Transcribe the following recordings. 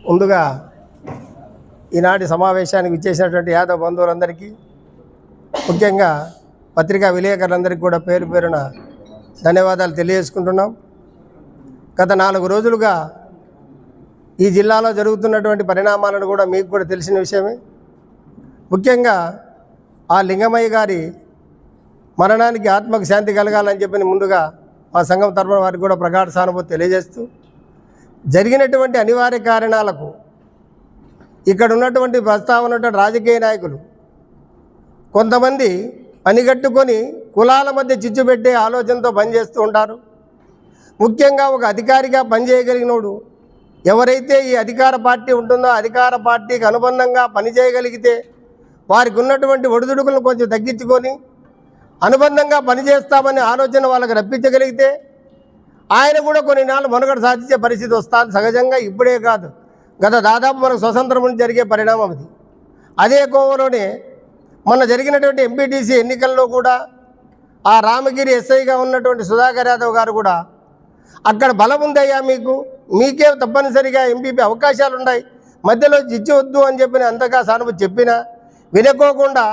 ముందుగా ఈనాటి సమావేశానికి విచ్చేసినటువంటి యాదవ్ బంధువులందరికీ, ముఖ్యంగా పత్రికా విలేకరులందరికీ కూడా పేరు పేరున ధన్యవాదాలు తెలియజేసుకుంటున్నాం. గత 4 రోజులుగా ఈ జిల్లాలో జరుగుతున్నటువంటి పరిణామాలను కూడా మీకు కూడా తెలిసిన విషయమే. ముఖ్యంగా ఆ లింగమయ్య గారి మరణానికి ఆత్మకు శాంతి కలగాలని చెప్పి ముందుగా మా సంఘం తరఫున వారికి కూడా ప్రగాఢ సానుభూతి తెలియజేస్తూ, జరిగినటువంటి అనివార్య కారణాలకు ఇక్కడ ఉన్నటువంటి ప్రస్తావన రాజకీయ నాయకులు కొంతమంది పనిగట్టుకొని కులాల మధ్య చిచ్చు పెట్టే ఆలోచనతో పనిచేస్తూ ఉంటారు. ముఖ్యంగా ఒక అధికారిగా పనిచేయగలిగినోడు ఎవరైతే ఈ అధికార పార్టీ ఉంటుందో అధికార పార్టీకి అనుబంధంగా పనిచేయగలిగితే వారికి ఉన్నటువంటి ఒడిదుడుకులను కొంచెం తగ్గించుకొని అనుబంధంగా పనిచేస్తామనే ఆలోచన వాళ్ళకి రప్పించగలిగితే ఆయన కూడా కొన్ని నాళ్ళు మనుగడ సాధించే పరిస్థితి వస్తుంది. సహజంగా ఇప్పుడే కాదు, గత దాదాపు మనకు స్వతంత్రం నుంచి జరిగే పరిణామం అది. అదే కోవలోనే మొన్న జరిగినటువంటి ఎంపీటీసీ ఎన్నికల్లో కూడా ఆ రామగిరి ఎస్ఐగా ఉన్నటువంటి సుధాకర్ యాదవ్ గారు కూడా అక్కడ బలం ఉందయ్యా, మీకే తప్పనిసరిగా ఎంపీపీ అవకాశాలు ఉన్నాయి, మధ్యలో ఇచ్చవద్దు అని చెప్పిన అంతగా సానుభూతి చెప్పినా వినుకోకుండా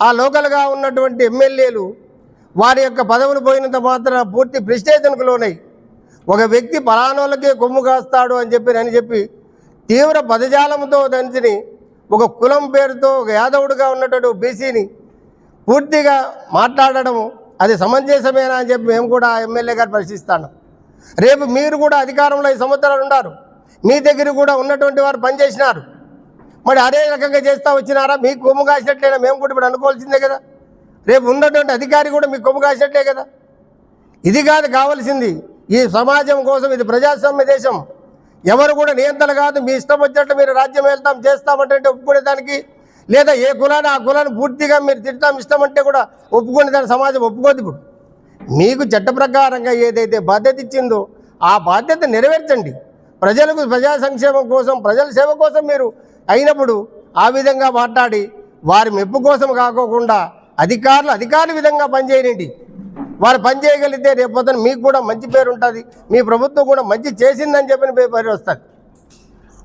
ఆ లోకల్గా ఉన్నటువంటి ఎమ్మెల్యేలు వారి యొక్క పదవులు పోయినంత మాత్రం పూర్తి ప్రెస్టేషన్కు లోనై ఒక వ్యక్తి పలానోళ్ళకే కొమ్ము కాస్తాడు అని చెప్పి తీవ్ర పదజాలంతో దంచిని ఒక కులం పేరుతో ఒక యాదవుడిగా ఉన్నటువంటి బీసీని పూర్తిగా మాట్లాడడము అది సమంజసమేనా అని చెప్పి మేము కూడా ఎమ్మెల్యే గారు ప్రశ్నిస్తాను. రేపు మీరు కూడా అధికారంలో 5 సంవత్సరాలు ఉన్నారు, మీ దగ్గర కూడా ఉన్నటువంటి వారు పనిచేసినారు, మరి అదే రకంగా చేస్తూ వచ్చినారా? మీకు కొమ్ము కాసినట్లయినా మేము కూడా ఇప్పుడు అనుకోవాల్సిందే కదా. రేపు ఉన్నటువంటి అధికారి కూడా మీకు కొమ్ము కాసినట్లే కదా. ఇది కాదు కావాల్సింది. ఈ సమాజం కోసం, ఇది ప్రజాస్వామ్య దేశం, ఎవరు కూడా నియంత్రణ కాదు. మీ ఇష్టం వచ్చినట్టు మీరు రాజ్యం వెళ్తాం చేస్తామంటే ఒప్పుకునేదానికి, లేదా ఏ కులాన్ని ఆ కులాన్ని పూర్తిగా మీరు తిడతాం ఇష్టమంటే కూడా ఒప్పుకునేదానికి సమాజం ఒప్పుకోదు. ఇప్పుడు మీకు చట్ట ప్రకారంగా ఏదైతే బాధ్యత ఇచ్చిందో ఆ బాధ్యత నెరవేర్చండి. ప్రజలకు ప్రజా సంక్షేమం కోసం, ప్రజల సేవ కోసం మీరు అయినప్పుడు ఆ విధంగా మాట్లాడి వారి మెప్పు కోసం కాకోకుండా అధికారుల విధంగా పనిచేయండి. వారు పనిచేయగలిగితే రేపొద్దున మీకు కూడా మంచి పేరు ఉంటుంది, మీ ప్రభుత్వం కూడా మంచి చేసిందని చెప్పిన పేరు వస్తుంది.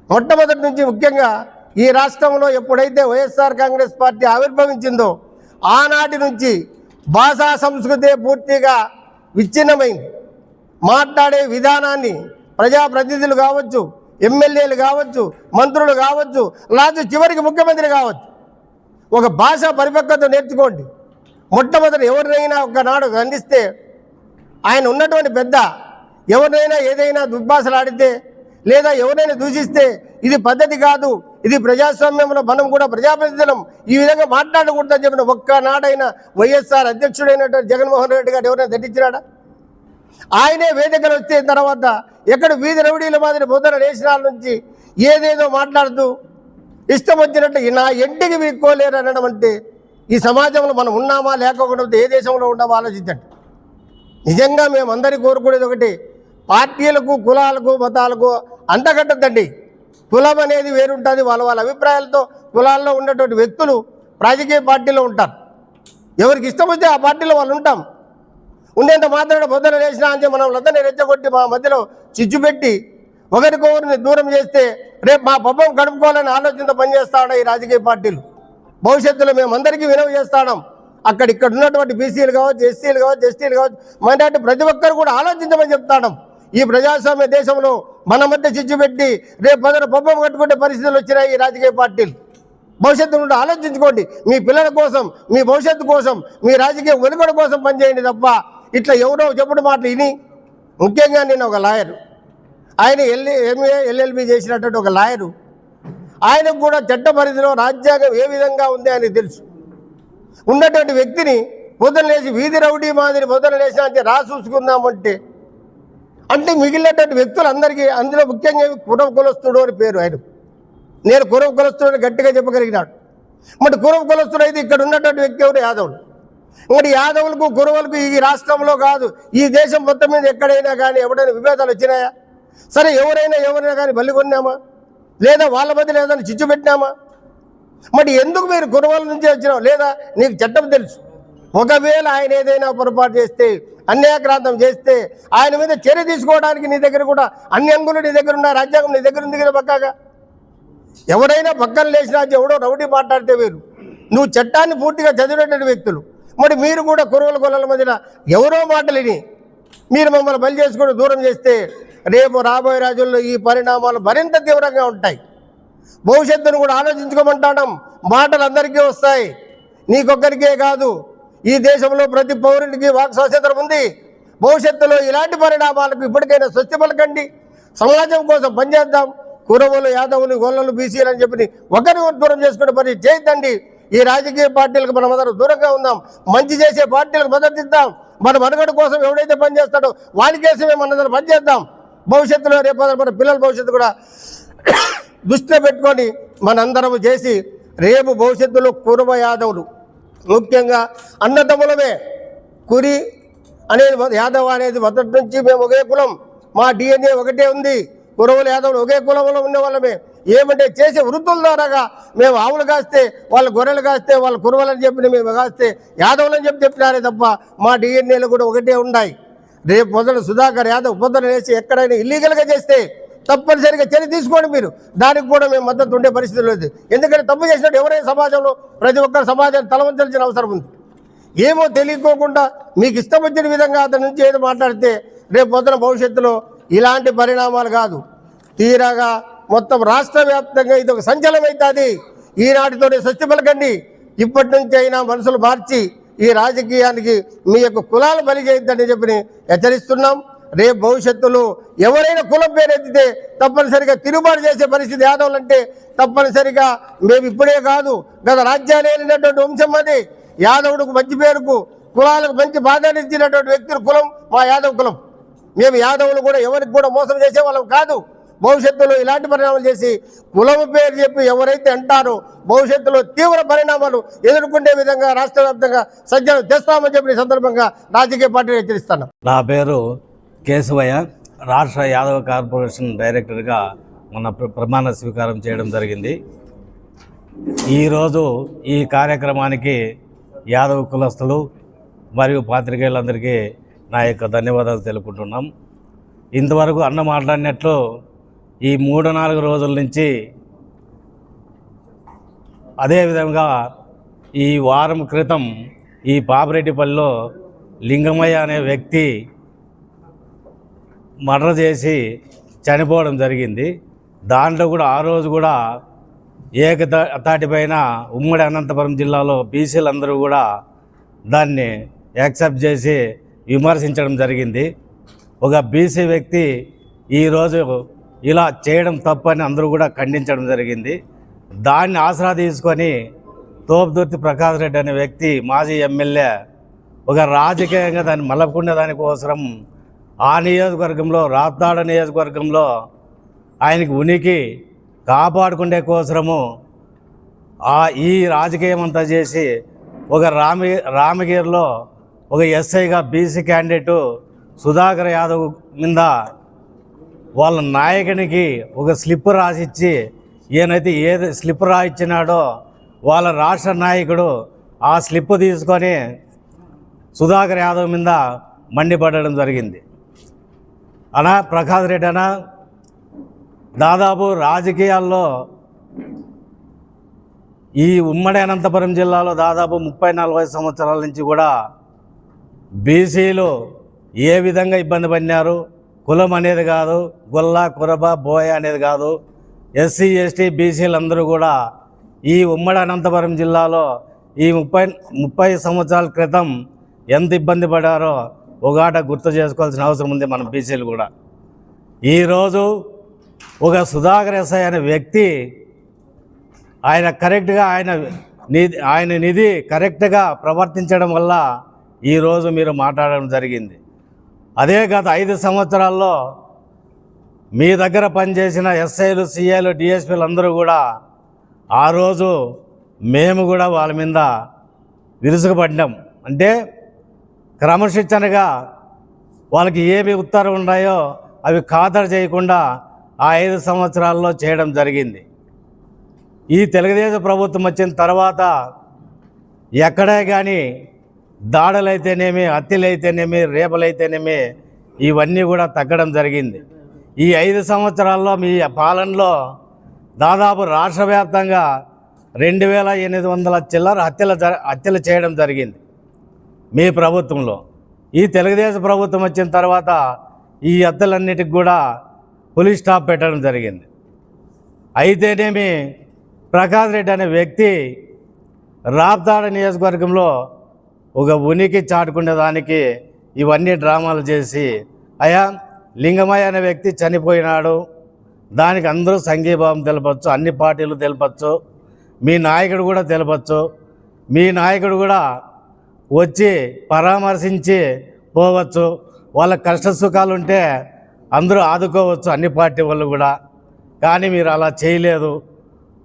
మొట్టమొదటి నుంచి ముఖ్యంగా ఈ రాష్ట్రంలో ఎప్పుడైతే వైఎస్ఆర్ కాంగ్రెస్ పార్టీ ఆవిర్భవించిందో ఆనాటి నుంచి భాషా సంస్కృతి పూర్తిగా విచ్ఛిన్నమైంది. మాట్లాడే విధానాన్ని ప్రజాప్రతినిధులు కావచ్చు, ఎమ్మెల్యేలు కావచ్చు, మంత్రులు కావచ్చు, లేదా చివరికి ముఖ్యమంత్రి కావచ్చు, ఒక భాషా పరిపక్వత నేర్చుకోండి. మొట్టమొదటి ఎవరినైనా ఒకనాడు ఖండిస్తే, ఆయన ఉన్నటువంటి పెద్ద ఎవరినైనా ఏదైనా దుర్భాషలాడితే లేదా ఎవరైనా దూషిస్తే ఇది పద్ధతి కాదు, ఇది ప్రజాస్వామ్యంలో మనం కూడా ప్రజాప్రతినిధులం, ఈ విధంగా మాట్లాడకూడదని చెప్పిన ఒక్కనాడైనా వైఎస్ఆర్ అధ్యక్షుడైనటువంటి జగన్మోహన్ రెడ్డి గారు ఎవరైనా దట్టించినాడా? ఆయనే వేదికలు వచ్చిన తర్వాత ఎక్కడ వీధి రౌడీల మాదిరి బుద్ధన నేషనాల నుంచి ఏదేదో మాట్లాడుతూ ఇష్టం వచ్చినట్టు నా ఇంటికి వీక్కోలేరు అనడం అంటే ఈ సమాజంలో మనం ఉన్నామా లేకపోతే ఏ దేశంలో ఉన్నామో ఆలోచించండి. నిజంగా మేము అందరికీ కోరుకునేది ఒకటి, పార్టీలకు కులాలకు మతాలకు అంటగట్టద్దండి. కులం అనేది వేరుంటుంది, వాళ్ళ అభిప్రాయాలతో కులాల్లో ఉన్నటువంటి వ్యక్తులు రాజకీయ పార్టీలో ఉంటారు. ఎవరికి ఇష్టం వస్తే ఆ పార్టీలో వాళ్ళు ఉంటాం. ఉండేంత మాత్రాన పొద్దున వేసినా అంటే మనం లందరినీ రెచ్చగొట్టి మా మధ్యలో చిచ్చు పెట్టి ఒకరికొకరిని దూరం చేస్తే రేపు మా పబ్బం గడుపుకోవాలని ఆలోచనతో పనిచేస్తా ఉన్నాయి ఈ రాజకీయ పార్టీలు. భవిష్యత్తులో మేము అందరికీ వినవి చేస్తాం. ఇక్కడ ఉన్నటువంటి బీసీలు కావచ్చు, ఎస్సీలు కావచ్చు, ఎస్టీలు కావచ్చు, మైనార్టీ ప్రతి ఒక్కరు కూడా ఆలోచించమని చెప్తాం. ఈ ప్రజాస్వామ్య దేశంలో మన మధ్య చిచ్చు పెట్టి రేపు మొదట పబ్బం కట్టుకునే పరిస్థితులు వచ్చినాయి ఈ రాజకీయ పార్టీలు. భవిష్యత్తు నుండి ఆలోచించుకోండి. మీ పిల్లల కోసం, మీ భవిష్యత్తు కోసం, మీ రాజకీయ వెలుగడ కోసం పనిచేయండి తప్ప ఇట్లా ఎవరో చెప్పుడు మాటలు విని. ముఖ్యంగా నేను ఒక లాయరు, ఆయన ఎంఏ ఎల్ఎల్బి చేసినటువంటి ఒక లాయరు, ఆయనకు కూడా చట్ట పరిధిలో రాజ్యాంగం ఏ విధంగా ఉంది అని తెలుసు. ఉన్నటువంటి వ్యక్తిని పొద్దున లేచి వీధి రౌడీ మాదిరి పొద్దున లేచి అంటే చూసుకుందామంటే అంటే మిగిలినటువంటి వ్యక్తులందరికీ అందులో ముఖ్యంగా కురవ కులస్తుడు అని పేరు. ఆయన నేను కురవ కులస్తుడు అని గట్టిగా చెప్పగలిగినాడు. మరి కురవ కులస్తుడు అయితే ఇక్కడ ఉన్నటువంటి వ్యక్తి ఎవరు? యాదవులు. మరి యాదవులకు కురవలకు ఈ రాష్ట్రంలో కాదు ఈ దేశం మొత్తం మీద ఎక్కడైనా కానీ ఎవరైనా విభేదాలు వచ్చినాయా? సరే ఎవరైనా కానీ బలి కొన్నామా? లేదా వాళ్ళ మధ్యలో ఏదైనా చిచ్చు పెట్టినామా? మరి ఎందుకు మీరు కురవల నుంచి వచ్చినావు? లేదా నీకు చట్టం తెలుసు, ఒకవేళ ఆయన ఏదైనా పొరపాటు చేస్తే అన్యాక్రాంతం చేస్తే ఆయన మీద చర్య తీసుకోవడానికి నీ దగ్గర కూడా అన్ని అంగులు నీ దగ్గర ఉన్న రాజ్యాంగం నీ దగ్గర ఉంది కదా పక్కాగా. ఎవరైనా పక్కన లేచినా ఎవడో రౌడీ మాట్లాడితే వేరు, నువ్వు చట్టాన్ని పూర్తిగా చదివినటువంటి వ్యక్తులు. మరి మీరు కూడా కుర్రల గొల్లల మధ్యన ఎవరో మాటలిని మీరు మమ్మల్ని బలి చేసుకుని దూరం చేస్తే రేపు రాబోయే రోజుల్లో ఈ పరిణామాలు మరింత తీవ్రంగా ఉంటాయి. భవిష్యత్తును కూడా ఆలోచించుకోమంటాం. మాటలు అందరికీ వస్తాయి, నీకొక్కరికే కాదు. ఈ దేశంలో ప్రతి పౌరునికి వాక్ స్వాతంత్రం ఉంది. భవిష్యత్తులో ఇలాంటి పరిణామాలకు ఇప్పటికైనా స్వస్తి పలకండి. సమాజం కోసం పనిచేద్దాం. కురవులు, యాదవులు, గొల్లలు, బీసీలు అని చెప్పి ఒకరి దూరం చేసుకునే పని చేయొద్దండి. ఈ రాజకీయ పార్టీలకు మనం అందరం దూరంగా ఉందాం. మంచి చేసే పార్టీలకు మద్దతు ఇద్దాం. మన మనుగడ కోసం ఎవడైతే పనిచేస్తాడో వానికేసమే మనందరం పనిచేద్దాం. భవిష్యత్తులో రేపు మన పిల్లల భవిష్యత్తు కూడా దృష్టిలో పెట్టుకొని మనందరం చేసి రేపు భవిష్యత్తులో కురుమ యాదవులు ముఖ్యంగా అన్నదమ్ములమే. కురి అనేది యాదవ్ అనేది మొదటి నుంచి మేము ఒకే కులం, మా DNA ఒకటే ఉంది. కురవులు, యాదవులు ఒకే కులంలో ఉన్న వాళ్ళమే. ఏమంటే చేసే వృత్తుల ద్వారాగా మేము ఆవులు కాస్తే వాళ్ళు గొర్రెలు కాస్తే వాళ్ళు కురవలని చెప్పి మేము కాస్తే యాదవులని చెప్పినారే తప్ప మా DNAలు కూడా ఒకటే ఉన్నాయి. రేపు మొదలు సుధాకర్ యాదవ్ పొద్దున వేసి ఎక్కడైనా ఇల్లీగల్గా చేస్తే తప్పనిసరిగా చర్య తీసుకోండి. మీరు దానికి కూడా మేము మద్దతు ఉండే పరిస్థితి లేదు. ఎందుకంటే తప్పు చేసినట్టు ఎవరైనా సమాజంలో ప్రతి ఒక్కరు సమాజాన్ని తలవంచాల్సిన అవసరం ఉంది. ఏమో తెలియకోకుండా మీకు ఇష్టం వచ్చిన విధంగా అతని నుంచి ఏదో మాట్లాడితే రేపు పొద్దున భవిష్యత్తులో ఇలాంటి పరిణామాలు కాదు, తీరాగా మొత్తం రాష్ట్ర వ్యాప్తంగా ఇది ఒక సంచలనం అవుతుంది. ఈనాటితోనే స్వస్తి పలకండి. ఇప్పటి నుంచి అయినా మనసులు మార్చి ఈ రాజకీయానికి మీ యొక్క కులాలు బలి చేయొద్దని చెప్పి హెచ్చరిస్తున్నాం. రేపు భవిష్యత్తులో ఎవరైనా కులం పేరెత్తితే తప్పనిసరిగా తిరుగుబాటు చేసే పరిస్థితి యాదవులు అంటే తప్పనిసరిగా మేము ఇప్పుడే కాదు గత రాజ్యాలు వెళ్ళినటువంటి వంశం అది. యాదవుడికి మంచి పేరుకు కులాలకు మంచి బాధ్యత ఇచ్చినటువంటి వ్యక్తుల కులం మా యాదవ్ కులం. మేము యాదవులు కూడా ఎవరికి కూడా మోసం చేసే వాళ్ళం కాదు. భవిష్యత్తులో ఇలాంటి పరిణామాలు చేసి కులం పేరు చెప్పి ఎవరైతే అంటారో భవిష్యత్తులో తీవ్ర పరిణామాలు ఎదుర్కొనే విధంగా రాష్ట్ర వ్యాప్తంగా సజ్జలు తెస్తామని చెప్పిన సందర్భంగా రాజకీయ పార్టీలు హెచ్చరిస్తాను. నా పేరు కేశవయ్య, రాష్ట్ర యాదవ కార్పొరేషన్ డైరెక్టర్గా మన ప్రమాణ స్వీకారం చేయడం జరిగింది. ఈరోజు ఈ కార్యక్రమానికి యాదవ కులస్తులు మరియు పాత్రికేయులందరికీ నా యొక్క ధన్యవాదాలు తెలుపుకుంటున్నాం. ఇంతవరకు అన్న మాట్లాడినట్లు ఈ 3-4 రోజుల నుంచి అదేవిధంగా ఈ వారం క్రితం ఈ పాపిరెడ్డిపల్లిలో లింగమయ్య అనే వ్యక్తి మర్డర్ చేసి చనిపోవడం జరిగింది. దాంట్లో కూడా ఆ రోజు కూడా ఏకతాటిపైన ఉమ్మడి అనంతపురం జిల్లాలో బీసీలందరూ కూడా దాన్ని యాక్సెప్ట్ చేసి విమర్శించడం జరిగింది. ఒక బీసీ వ్యక్తి ఈరోజు ఇలా చేయడం తప్పని అందరూ కూడా ఖండించడం జరిగింది. దాన్ని ఆసరా తీసుకొని తోపుదుర్తి ప్రకాష్ రెడ్డి అనే వ్యక్తి మాజీ ఎమ్మెల్యే ఒక రాజకీయంగా దాన్ని మలపుకునే దానికోసం ఆ నియోజకవర్గంలో రాప్తాడ నియోజకవర్గంలో ఆయనకి ఉనికి కాపాడుకునే కోసము ఈ రాజకీయం అంతా చేసి ఒక రామగిరిలో ఒక ఎస్ఐగా బీసీ క్యాండిడేటు సుధాకర్ యాదవ్ మీద వాళ్ళ నాయకునికి ఒక స్లిప్ రాసిచ్చి ఈయనైతే ఏది స్లిప్ రాసిచ్చినాడో వాళ్ళ రాష్ట్ర నాయకుడు ఆ స్లిప్ తీసుకొని సుధాకర్ యాదవ్ మీద మండిపడడం జరిగింది. ప్రకాష్ రెడ్డి దాదాపు రాజకీయాల్లో ఈ ఉమ్మడి అనంతపురం జిల్లాలో దాదాపు 30-40 సంవత్సరాల నుంచి కూడా బీసీలు ఏ విధంగా ఇబ్బంది పడినారు. కులం అనేది కాదు, గొల్ల కురబ బోయ అనేది కాదు, ఎస్సీ ఎస్టీ బీసీలందరూ కూడా ఈ ఉమ్మడి అనంతపురం జిల్లాలో ఈ 30 సంవత్సరాల క్రితం ఎంత ఇబ్బంది పడారో ఒకట గుర్తు చేసుకోవాల్సిన అవసరం ఉంది మన బీసీలు కూడా. ఈరోజు ఒక సుధాకర్ ఎస్ఐ అనే వ్యక్తి ఆయన కరెక్ట్గా ఆయన నిధి కరెక్ట్గా ప్రవర్తించడం వల్ల ఈరోజు మీరు మాట్లాడడం జరిగింది. అదే గత 5 సంవత్సరాల్లో మీ దగ్గర పనిచేసిన ఎస్ఐలు, సిఐలు, డిఎస్పీలు అందరూ కూడా ఆ రోజు మేము కూడా వాళ్ళ మీద విరుసుకుపడ్డాం. అంటే క్రమశిక్షణగా వాళ్ళకి ఏవి ఉత్తర్వులు ఉన్నాయో అవి ఖాతరు చేయకుండా ఆ 5 సంవత్సరాల్లో చేయడం జరిగింది. ఈ తెలుగుదేశం ప్రభుత్వం వచ్చిన తర్వాత ఎక్కడే కానీ దాడులైతేనేమి, హత్యలైతేనేమి, రేపలైతేనేమి ఇవన్నీ కూడా తగ్గడం జరిగింది. ఈ 5 సంవత్సరాల్లో మీ పాలనలో దాదాపు రాష్ట్ర వ్యాప్తంగా 2800 చిల్లర హత్యలు చేయడం జరిగింది మీ ప్రభుత్వంలో. ఈ తెలుగుదేశం ప్రభుత్వం వచ్చిన తర్వాత ఈ హత్యలన్నిటికి కూడా పోలీస్ స్టాప్ పెట్టడం జరిగింది. అయితేనేమి ప్రకాష్ రెడ్డి అనే వ్యక్తి రాప్తాడ నియోజకవర్గంలో ఒక ఉనికి చాటుకునేదానికి ఇవన్నీ డ్రామాలు చేసి, అయ్యా లింగమయ్య అనే వ్యక్తి చనిపోయినాడు, దానికి అందరూ సంఘీభావం తెలపచ్చు, అన్ని పార్టీలు తెలపచ్చు, మీ నాయకుడు కూడా తెలపచ్చు, మీ నాయకుడు కూడా వచ్చి పరామర్శించి పోవచ్చు, వాళ్ళ కష్ట సుఖాలు ఉంటే అందరూ ఆదుకోవచ్చు అన్ని పార్టీ వాళ్ళు కూడా. కానీ మీరు అలా చేయలేదు.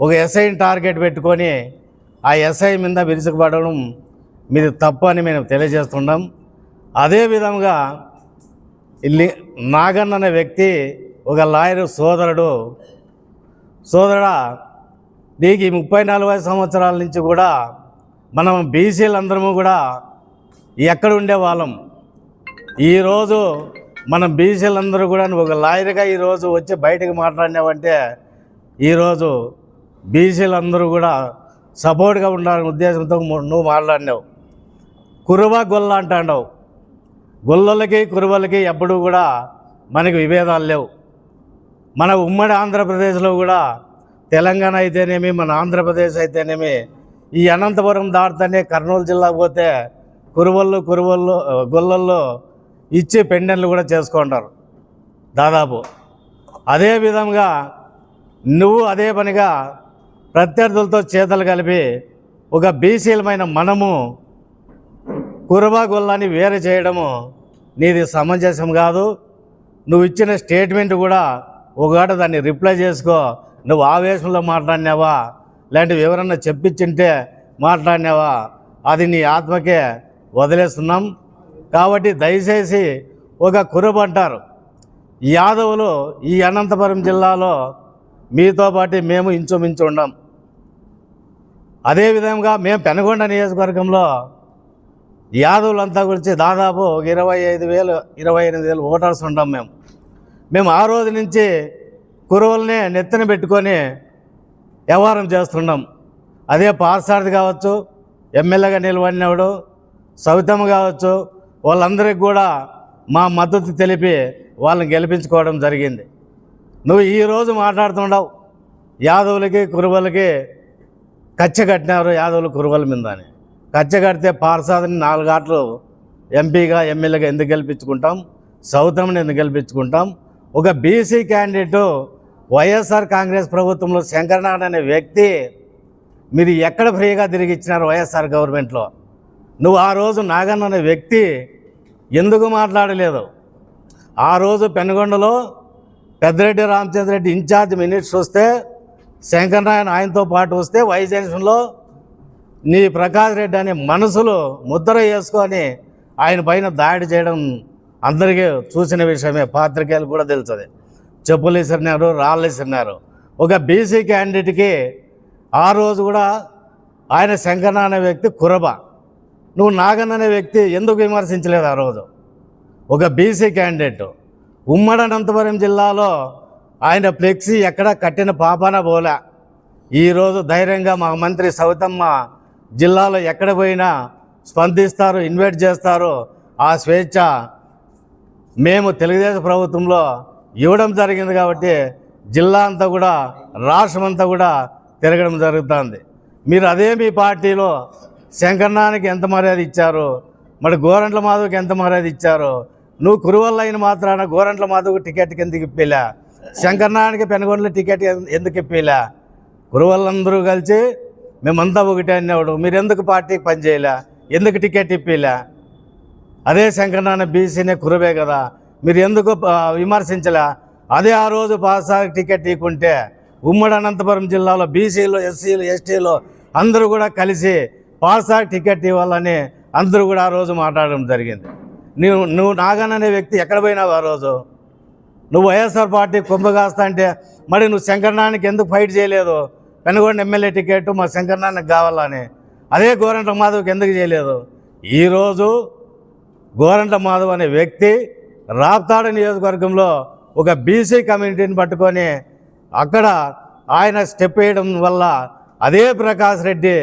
ఒక ఎస్ఐని టార్గెట్ పెట్టుకొని ఆ ఎస్ఐ మీద విరుచుకుపడడం మీది తప్పు అని మేము తెలియజేస్తున్నాం. అదేవిధంగా నాగన్న అనే వ్యక్తి ఒక లాయరు సోదరుడా నీకు ఈ 30-40 సంవత్సరాల నుంచి కూడా మనం బీసీలందరము కూడా ఎక్కడ ఉండేవాళ్ళం. ఈరోజు మనం బీసీలందరూ కూడా నువ్వు ఒక లాయర్గా ఈరోజు వచ్చి బయటకు మాట్లాడినావంటే ఈరోజు బీసీలందరూ కూడా సపోర్ట్గా ఉండాలనే ఉద్దేశంతో నువ్వు మాట్లాడినావు. కురువ గొల్ల అంటావు. గొల్లలకి కురువలకి ఎప్పుడూ కూడా మనకు విభేదాలు లేవు. మన ఉమ్మడి ఆంధ్రప్రదేశ్లో కూడా తెలంగాణ అయితేనేమి మన ఆంధ్రప్రదేశ్ అయితేనేమి ఈ అనంతపురం దాటుతూనే కర్నూలు జిల్లాకు పోతే గొల్లల్లో ఇచ్చి పెండెన్లు కూడా చేసుకుంటారు దాదాపు. అదే విధంగా నువ్వు అదే పనిగా ప్రత్యర్థులతో చేతలు కలిపి ఒక బీసీలమైన మనము కురుబా గొల్లాన్ని వేరు చేయడము నీది సమంజసం కాదు. నువ్వు ఇచ్చిన స్టేట్మెంట్ కూడా ఒకవేళ దాన్ని రిప్లై చేసుకో. నువ్వు ఆవేశంలో మాట్లాడినావా, లేదంటే ఎవరన్నా చెప్పించింటే మాట్లాడినావా, అది నీ ఆత్మకే వదిలేస్తున్నాం. కాబట్టి దయచేసి ఒక కురుబ అంటారు యాదవులు ఈ అనంతపురం జిల్లాలో మీతో పాటు మేము ఇంచుమించు ఉన్నాం. అదేవిధంగా మేము పెనుగొండ నియోజకవర్గంలో యాదవులంతా గురించి దాదాపు 25,000-28,000 ఓటర్స్ ఉంటాం. మేము ఆ రోజు నుంచి కురువుల్ని నెత్తిన పెట్టుకొని వ్యవహారం చేస్తున్నాం. అదే పార్సారథి కావచ్చు, ఎమ్మెల్యేగా నిలబడినవాడు సవితమ్మ కావచ్చు, వాళ్ళందరికీ కూడా మా మద్దతు తెలిపి వాళ్ళని గెలిపించుకోవడం జరిగింది. నువ్వు ఈరోజు మాట్లాడుతుండవు యాదవులకి కురువలకి కచ్చ కట్టినారు యాదవులు కురువల మీద అని. కచ్చ కడితే పార్సారథిని 4 ఆటలు ఎంపీగా ఎమ్మెల్యేగా ఎందుకు గెలిపించుకుంటాం, సౌతమ్మని ఎందుకు గెలిపించుకుంటాం? ఒక బీసీ క్యాండిడేటు వైఎస్ఆర్ కాంగ్రెస్ ప్రభుత్వంలో శంకరనారాయణ అనే వ్యక్తి మీరు ఎక్కడ ఫ్రీగా తిరిగి ఇచ్చినారు వైఎస్ఆర్ గవర్నమెంట్లో? నువ్వు ఆ రోజు నాగన్న అనే వ్యక్తి ఎందుకు మాట్లాడలేదు? ఆ రోజు పెనుగొండలో పెద్దిరెడ్డి రామచంద్రరెడ్డి ఇన్ఛార్జ్ మినిస్టర్ వస్తే శంకరనారాయణ ఆయనతో పాటు వస్తే వైజాగ్లో నీ ప్రకాష్ రెడ్డి అనే మనసులు ముద్ర వేసుకొని ఆయన పైన దాడి చేయడం అందరికీ చూసిన విషయమే, పాత్రికేయులు కూడా తెలుస్తుంది. చెప్పులు విసిరినారు, రాళ్ళు విసిరినారు. ఒక బీసీ క్యాండిడేట్కి ఆ రోజు కూడా ఆయన శంకరనారాయణ అనే వ్యక్తి కురబ, నువ్వు నాగన్న అనే వ్యక్తి ఎందుకు విమర్శించలేదు ఆ రోజు? ఒక బీసీ క్యాండిడేట్ ఉమ్మడి అనంతపురం జిల్లాలో ఆయన ఫ్లెక్సీ ఎక్కడ కట్టిన పాపాన పోలే. ఈరోజు ధైర్యంగా మా మంత్రి సవితమ్మ జిల్లాలో ఎక్కడ పోయినా స్పందిస్తారు, ఇన్వైట్ చేస్తారు. ఆ స్వేచ్ఛ మేము తెలుగుదేశం ప్రభుత్వంలో ఇవ్వడం జరిగింది కాబట్టి జిల్లా అంతా కూడా రాష్ట్రం అంతా కూడా తిరగడం జరుగుతుంది. మీరు అదే మీ పార్టీలో శంకరనారాయణకి ఎంత మర్యాద ఇచ్చారు, మరి గోరంట్ల మాధవ్కి ఎంత మర్యాద ఇచ్చారు? నువ్వు కురువల్ల అయిన మాత్రాన గోరంట్ల మాధవ్కి టికెట్కి ఎందుకు ఇప్పిలా? శంకరనారాయణకి పెనుగొండలో టికెట్ ఎందుకు ఇప్పిలా? కురువల్లందరూ కలిసి మేమంతా ఒకటే అనేవాడు. మీరు ఎందుకు పార్టీకి పనిచేయలే? ఎందుకు టికెట్ ఇప్పిలా? అదే శంకరనారాయణ బీసీనే కురువే కదా, మీరు ఎందుకు విమర్శించలే? అదే ఆ రోజు పాసాకి టికెట్ ఇవ్వకుంటే ఉమ్మడి అనంతపురం జిల్లాలో బీసీలు, ఎస్సీలు, ఎస్టీలు అందరూ కూడా కలిసి పాసాకి టికెట్ ఇవ్వాలని అందరూ కూడా ఆ రోజు మాట్లాడడం జరిగింది. నువ్వు నాగన్న అనే వ్యక్తి ఎక్కడ పోయినావు ఆ రోజు? నువ్వు వైఎస్ఆర్ పార్టీ కుంభకాస్తా అంటే మరి నువ్వు శంకరనారాయణకి ఎందుకు ఫైట్ చేయలేదు? పెనుగొండ ఎమ్మెల్యే టికెట్ మా శంకరనారాయణకి కావాలని. అదే గోరంట్ల మాధవ్కి ఎందుకు చేయలేదు? ఈరోజు గోరంట్ల మాధవ్ అనే వ్యక్తి రాప్తాడ నియోజకవర్గంలో ఒక బీసీ కమ్యూనిటీని పట్టుకొని అక్కడ ఆయన స్టెప్ వేయడం వల్ల అదే ప్రకాష్ రెడ్డి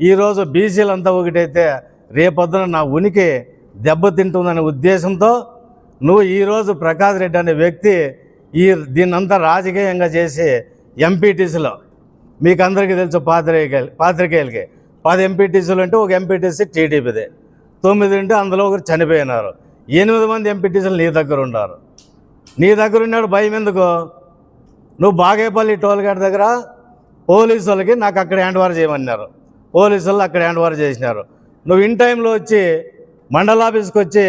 ఈరోజు బీసీలంతా ఒకటైతే రేపొద్దున నా ఉనికి దెబ్బతింటుందనే ఉద్దేశంతో నువ్వు ఈరోజు ప్రకాష్ రెడ్డి అనే వ్యక్తి దీన్నంతా రాజకీయంగా చేసి ఎంపీటీసీలో మీకు అందరికీ తెలుసు పాత్రికేయులకి 10 ఎంపీటీసీలు అంటే ఒక ఎంపీటీసీ టీడీపీదే, 9 ఉంటే అందులో ఒకరు చనిపోయినారు, 8 మంది ఎంపీటీసీలు నీ దగ్గర ఉన్నారు. నీ దగ్గర ఉన్నాడు భయం ఎందుకు? నువ్వు బాగేపల్లి టోల్గేట్ దగ్గర పోలీసు వాళ్ళకి నాకు అక్కడ హ్యాండ్ ఓవర్ చేయమన్నారు, పోలీసు వాళ్ళు అక్కడ హ్యాండ్ ఓవర్ చేసినారు. నువ్వు ఇన్ టైంలో వచ్చి మండల ఆఫీస్కి వచ్చి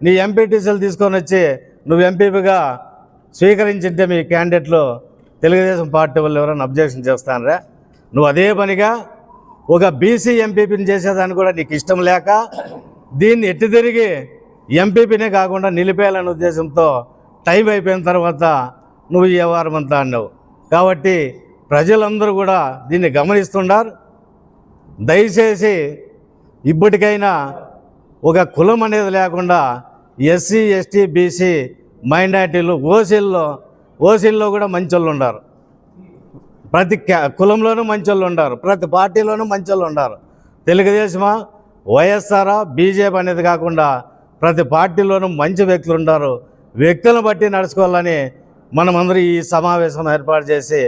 నీ ఎంపీటీసీలు తీసుకొని వచ్చి నువ్వు ఎంపీపీగా స్వీకరించింటే మీ క్యాండిడేట్లు తెలుగుదేశం పార్టీ వాళ్ళు ఎవరైనా అబ్జెక్షన్ చేస్తానరా? నువ్వు అదే పనిగా ఒక బీసీ ఎంపీపీని చేసేదాన్ని కూడా నీకు ఇష్టం లేక దీన్ని ఎట్టి తిరిగి ఎంపీపీనే కాకుండా నిలిపేయాలనే ఉద్దేశంతో టైం అయిపోయిన తర్వాత నువ్వు ఈ వ్యవహారం అంతా అన్నావు. కాబట్టి ప్రజలందరూ కూడా దీన్ని గమనిస్తున్నారు. దయచేసి ఇప్పటికైనా ఒక కులం అనేది లేకుండా ఎస్సీ ఎస్టీ బీసీ మైనార్టీలు ఓసీల్లో కూడా మంచోళ్ళు ఉన్నారు, ప్రతి కులంలోనూ మంచోళ్ళు ఉన్నారు, ప్రతి పార్టీలోనూ మంచోళ్ళు ఉన్నారు. తెలుగుదేశమా వైఎస్ఆరా బీజేపీ అనేది కాకుండా ప్రతి పార్టీలోనూ మంచి వ్యక్తులు ఉన్నారు. వ్యక్తులను బట్టి నడుచుకోవాలని మనమందరూ ఈ సమావేశం ఏర్పాటు చేసి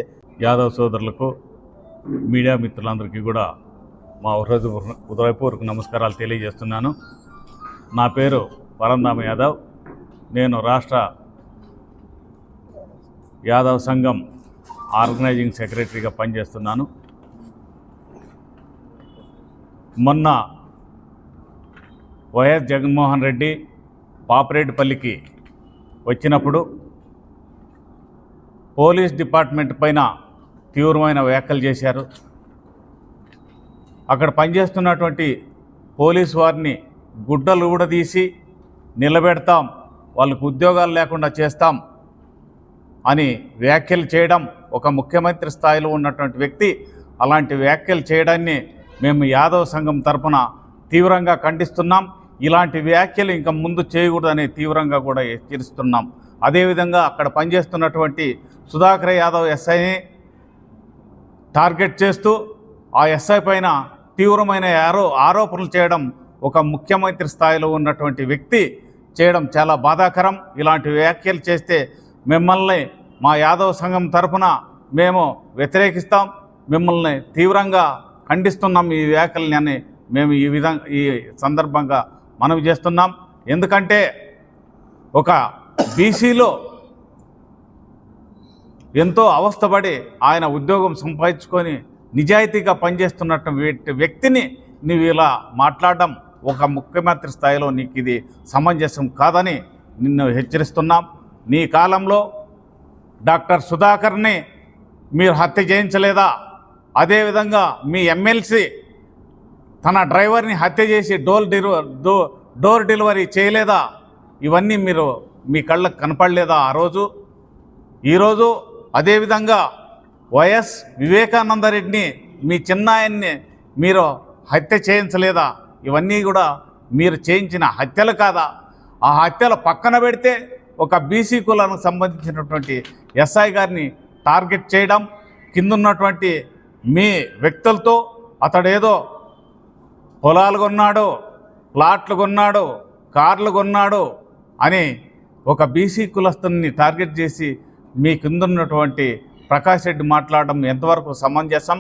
యాదవ్ సోదరులకు మీడియా మిత్రులందరికీ కూడా మా హృదయపూర్వక నమస్కారాలు తెలియజేస్తున్నాను. నా పేరు పరంధామ యాదవ్. నేను రాష్ట్ర యాదవ్ సంఘం ఆర్గనైజింగ్ సెక్రటరీగా పనిచేస్తున్నాను. మొన్న వైఎస్ జగన్మోహన్ రెడ్డి పాపిరెడ్డిపల్లికి వచ్చినప్పుడు పోలీస్ డిపార్ట్మెంట్ పైన తీవ్రమైన వ్యాఖ్యలు చేశారు. అక్కడ పనిచేస్తున్నటువంటి పోలీసు వారిని గుడ్డలు ఊడదీసి నిలబెడతాం, వాళ్ళకు ఉద్యోగాలు లేకుండా చేస్తాం అని వ్యాఖ్యలు చేయడం, ఒక ముఖ్యమంత్రి స్థాయిలో ఉన్నటువంటి వ్యక్తి అలాంటి వ్యాఖ్యలు చేయడాన్ని మేము యాదవ్ సంఘం తరపున తీవ్రంగా ఖండిస్తున్నాం. ఇలాంటి వ్యాఖ్యలు ఇంకా ముందు చేయకూడదని తీవ్రంగా కూడా హెచ్చరిస్తున్నాం. అదేవిధంగా అక్కడ పనిచేస్తున్నటువంటి సుధాకర్ యాదవ్ ఎస్ఐని టార్గెట్ చేస్తూ ఆ ఎస్ఐ పైన తీవ్రమైన ఆరోపణలు చేయడం ఒక ముఖ్యమంత్రి స్థాయిలో ఉన్నటువంటి వ్యక్తి చేయడం చాలా బాధాకరం. ఇలాంటి వ్యాఖ్యలు చేస్తే మిమ్మల్ని మా యాదవ్ సంఘం తరపున మేము వ్యతిరేకిస్తాం, మిమ్మల్ని తీవ్రంగా ఖండిస్తున్నాం ఈ వ్యాఖ్యలని మేము ఈ సందర్భంగా మనవి చేస్తున్నాం. ఎందుకంటే ఒక బీసీలో ఎంతో అవస్థపడి ఆయన ఉద్యోగం సంపాదించుకొని నిజాయితీగా పనిచేస్తున్నటువంటి వ్యక్తిని నువ్వు ఇలా మాట్లాడడం ఒక ముఖ్యమంత్రి స్థాయిలో నీకు ఇది సమంజసం కాదని నిన్ను హెచ్చరిస్తున్నాం. నీ కాలంలో డాక్టర్ సుధాకర్ని మీరు హత్య చేయించలేదా? అదేవిధంగా మీ ఎమ్మెల్సీ తన డ్రైవర్ని హత్య చేసి డోర్ డెలివరీ చేయలేదా? ఇవన్నీ మీరు మీ కళ్ళకు కనపడలేదా ఆ రోజు? ఈరోజు అదేవిధంగా వైఎస్ వివేకానందరెడ్డిని మీ చిన్నాయన్ని మీరు హత్య చేయించలేదా? ఇవన్నీ కూడా మీరు చేయించిన హత్యలు కాదా? ఆ హత్యలు పక్కన పెడితే ఒక బీసీ కులానికి సంబంధించినటువంటి ఎస్ఐ గారిని టార్గెట్ చేయడం, కిందున్నటువంటి మీ వ్యక్తులతో అతడేదో పొలాలు కొన్నాడు, ప్లాట్లు కొన్నాడు, కార్లు కొన్నాడు అని ఒక బీసీ కులస్తుని టార్గెట్ చేసి మీ కిందున్నటువంటి ప్రకాష్ రెడ్డి మాట్లాడడం ఎంతవరకు సమంజసం?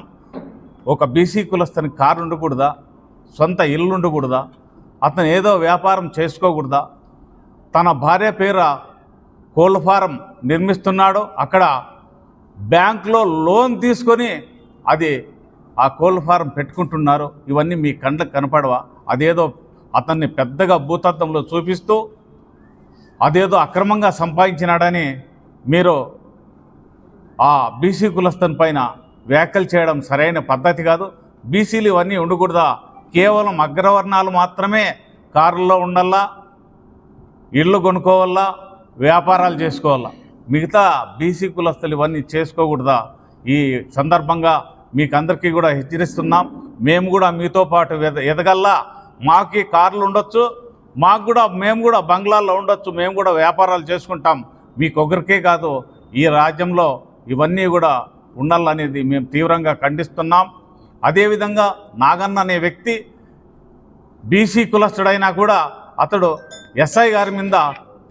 ఒక బీసీ కులస్తుని కారు ఉండకూడదా? సొంత ఇల్లు ఉండకూడదా? అతను ఏదో వ్యాపారం చేసుకోకూడదా? తన భార్య పేర కోళ్ళ ఫారం నిర్మిస్తున్నాడు, అక్కడ బ్యాంకులో లోన్ తీసుకొని అది ఆ కోళ్ళ ఫారం పెట్టుకుంటున్నారు. ఇవన్నీ మీ కండ్లకు కనపడవా? అదేదో అతన్ని పెద్దగా భూతత్వంలో చూపిస్తూ అదేదో అక్రమంగా సంపాదించినాడని మీరు ఆ బీసీ కులస్తుని పైన వ్యాఖ్యలు చేయడం సరైన పద్ధతి కాదు. బీసీలు ఇవన్నీ ఉండకూడదా? కేవలం అగ్రవర్ణాలు మాత్రమే కారుల్లో ఉండాలా, ఇళ్ళు కొనుక్కోవాలా, వ్యాపారాలు చేసుకోవాలా, మిగతా బీసీ కులస్తులు ఇవన్నీ చేసుకోకూడదా? ఈ సందర్భంగా మీకు అందరికీ కూడా హెచ్చరిస్తున్నాం. మేము కూడా మీతో పాటు ఎదగల్లా. మాకు కార్లు ఉండొచ్చు, మేము కూడా బంగ్లాల్లో ఉండొచ్చు, మేము కూడా వ్యాపారాలు చేసుకుంటాం. మీకొకరికే కాదు, ఈ రాజ్యంలో ఇవన్నీ కూడా ఉండాలనేది మేము తీవ్రంగా ఖండిస్తున్నాం. అదేవిధంగా నాగన్న అనే వ్యక్తి బీసీ కులస్తుడైనా కూడా అతడు ఎస్ఐ గారి మీద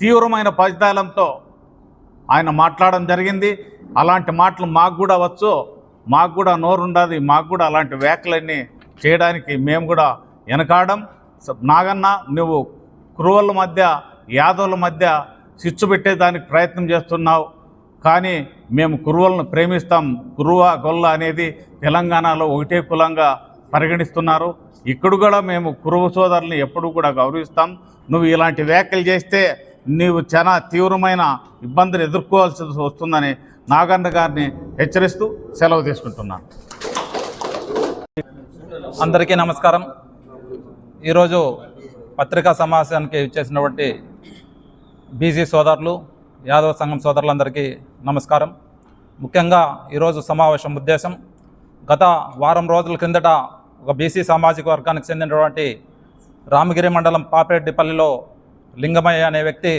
తీవ్రమైన పదజాలంతో ఆయన మాట్లాడడం జరిగింది. అలాంటి మాటలు మాకు కూడా వచ్చు, మాకు కూడా నోరుండదు, మాకు కూడా అలాంటి వ్యాఖ్యలన్నీ చేయడానికి మేము కూడా వెనకాడం. నాగన్న, నువ్వు కురువల మధ్య యాదవుల మధ్య చిచ్చు పెట్టేదానికి ప్రయత్నం చేస్తున్నావు, కానీ మేము కురువలను ప్రేమిస్తాం. కురువ గొల్ల అనేది తెలంగాణలో ఒకటే కులంగా పరిగణిస్తున్నారు. ఇక్కడ కూడా మేము కురువ సోదరుల్ని ఎప్పుడు కూడా గౌరవిస్తాం. నువ్వు ఇలాంటి వ్యాఖ్యలు చేస్తే నీవు చాలా తీవ్రమైన ఇబ్బందులు ఎదుర్కోవాల్సి వస్తుందని నాగన్న గారిని హెచ్చరిస్తూ సెలవు తీసుకుంటున్నాను. అందరికీ నమస్కారం. ఈరోజు పత్రికా సమావేశానికి ఇచ్చేసినటువంటి బీసీ సోదరులు, యాదవ సంఘం సోదరులందరికీ నమస్కారం. ముఖ్యంగా ఈరోజు సమావేశం ఉద్దేశం, గత వారం రోజుల క్రిందట ఒక బీసీ సామాజిక వర్గానికి చెందినటువంటి రామగిరి మండలం పాపిరెడ్డిపల్లిలో లింగమయ్య అనే వ్యక్తి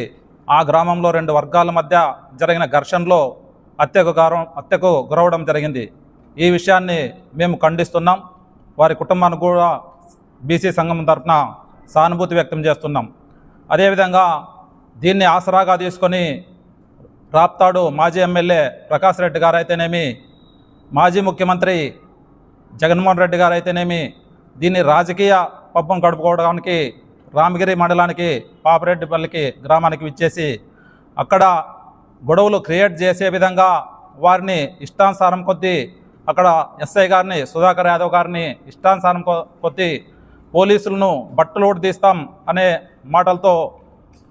ఆ గ్రామంలో 2 వర్గాల మధ్య జరిగిన ఘర్షణలో హత్యకు గురవడం జరిగింది. ఈ విషయాన్ని మేము ఖండిస్తున్నాం. వారి కుటుంబానికి కూడా బీసీ సంఘం తరఫున సానుభూతి వ్యక్తం చేస్తున్నాం. అదేవిధంగా దీన్ని ఆసరాగా తీసుకొని రాప్తాడు మాజీ ఎమ్మెల్యే ప్రకాష్ రెడ్డి గారు అయితేనేమి, మాజీ ముఖ్యమంత్రి జగన్మోహన్ రెడ్డి గారు అయితేనేమి దీన్ని రాజకీయ పబ్బం గడుపుకోవడానికి రామగిరి మండలానికి పాపిరెడ్డిపల్లికి గ్రామానికి విచ్చేసి అక్కడ గొడవలు క్రియేట్ చేసే విధంగా వారిని ఇష్టానుసారం కొద్దీ అక్కడ ఎస్ఐ గారిని, సుధాకర్ యాదవ్ గారిని ఇష్టానుసారం కొద్దీ పోలీసులను బట్టలోడు తీస్తాం అనే మాటలతో,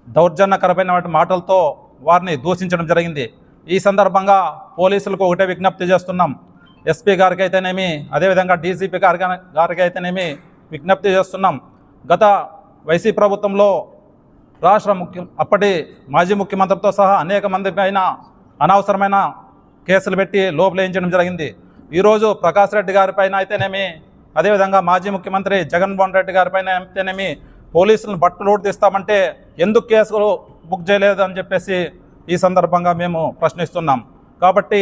దౌర్జన్యకరమైన మాటలతో వారిని దూషించడం జరిగింది. ఈ సందర్భంగా పోలీసులకు ఒకటే విజ్ఞప్తి చేస్తున్నాం. ఎస్పీ గారికి అయితేనేమి, అదేవిధంగా డీసీపీ గారికి అయితేనేమి విజ్ఞప్తి చేస్తున్నాం. గత వైసీ ప్రభుత్వంలో అప్పటి మాజీ ముఖ్యమంత్రితో సహా అనేక మంది పైన అనవసరమైన కేసులు పెట్టి లోపలేయించడం జరిగింది. ఈరోజు ప్రకాష్ రెడ్డి గారి పైన అయితేనేమి, అదేవిధంగా మాజీ ముఖ్యమంత్రి జగన్మోహన్ రెడ్డి గారి పైన అయితేనేమి పోలీసులను బట్టలోడు తీస్తామంటే ఎందుకు కేసులు బుక్ చేయలేదు అని చెప్పేసి ఈ సందర్భంగా మేము ప్రశ్నిస్తున్నాం. కాబట్టి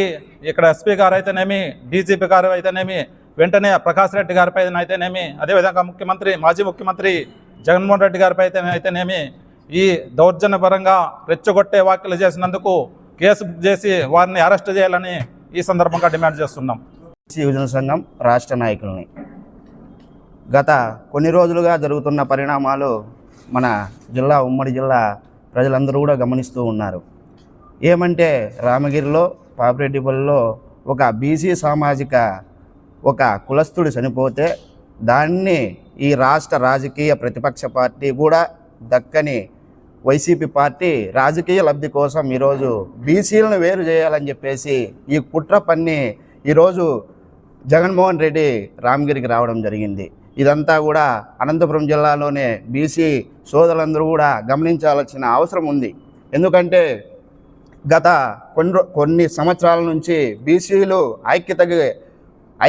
ఇక్కడ ఎస్పీ గారు అయితేనేమి, డీజీపీ గారు అయితేనేమి వెంటనే ప్రకాష్ రెడ్డి గారిపై అయితేనేమి, అదేవిధంగా మాజీ ముఖ్యమంత్రి జగన్మోహన్ రెడ్డి గారిపై అయితేనేమి ఈ దౌర్జన్యపరంగా రెచ్చగొట్టే వ్యాఖ్యలు చేసినందుకు కేసు బుక్ చేసి వారిని అరెస్ట్ చేయాలని ఈ సందర్భంగా డిమాండ్ చేస్తున్నాం. యువజన సంఘం రాష్ట్ర నాయకుల్ని గత కొన్ని రోజులుగా జరుగుతున్న పరిణామాలు మన ఉమ్మడి జిల్లా ప్రజలందరూ కూడా గమనిస్తూ ఉన్నారు. ఏమంటే రామగిరిలో పాపిరెడ్డిపల్లిలో ఒక బీసీ సామాజిక ఒక కులస్తుడు చనిపోతే దాన్ని ఈ రాష్ట్ర రాజకీయ ప్రతిపక్ష పార్టీ కూడా దక్కని వైసీపీ పార్టీ రాజకీయ లబ్ధి కోసం ఈరోజు బీసీలను వేరు చేయాలని చెప్పేసి ఈ కుట్ర పన్ని ఈరోజు జగన్మోహన్ రెడ్డి రామగిరికి రావడం జరిగింది. ఇదంతా కూడా అనంతపురం జిల్లాలోనే బీసీ సోదరులందరూ కూడా గమనించాల్సిన అవసరం ఉంది. ఎందుకంటే గత కొన్ని సంవత్సరాల నుంచి బీసీలు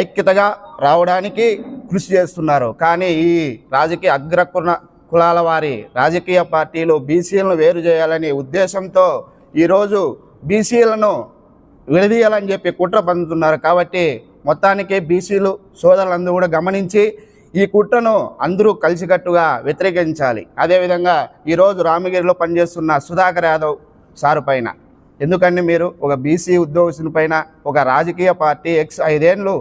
ఐక్యతగా రావడానికి కృషి చేస్తున్నారు. కానీ ఈ రాజకీయ కులాల వారి రాజకీయ పార్టీలు బీసీలను వేరు చేయాలనే ఉద్దేశంతో ఈరోజు బీసీలను విడదీయాలని చెప్పి కుట్ర పన్నుతున్నారు. కాబట్టి మొత్తానికి బీసీలు సోదరులందరూ కూడా గమనించి ఈ కుట్రను అందరూ కలిసికట్టుగా వ్యతిరేకించాలి. అదేవిధంగా ఈరోజు రామగిరిలో పనిచేస్తున్న సుధాకర్ యాదవ్ సారు పైన, ఎందుకంటే మీరు ఒక బీసీ ఉద్యోగస్తుని పైన ఒక రాజకీయ పార్టీ 5 ఏళ్ళు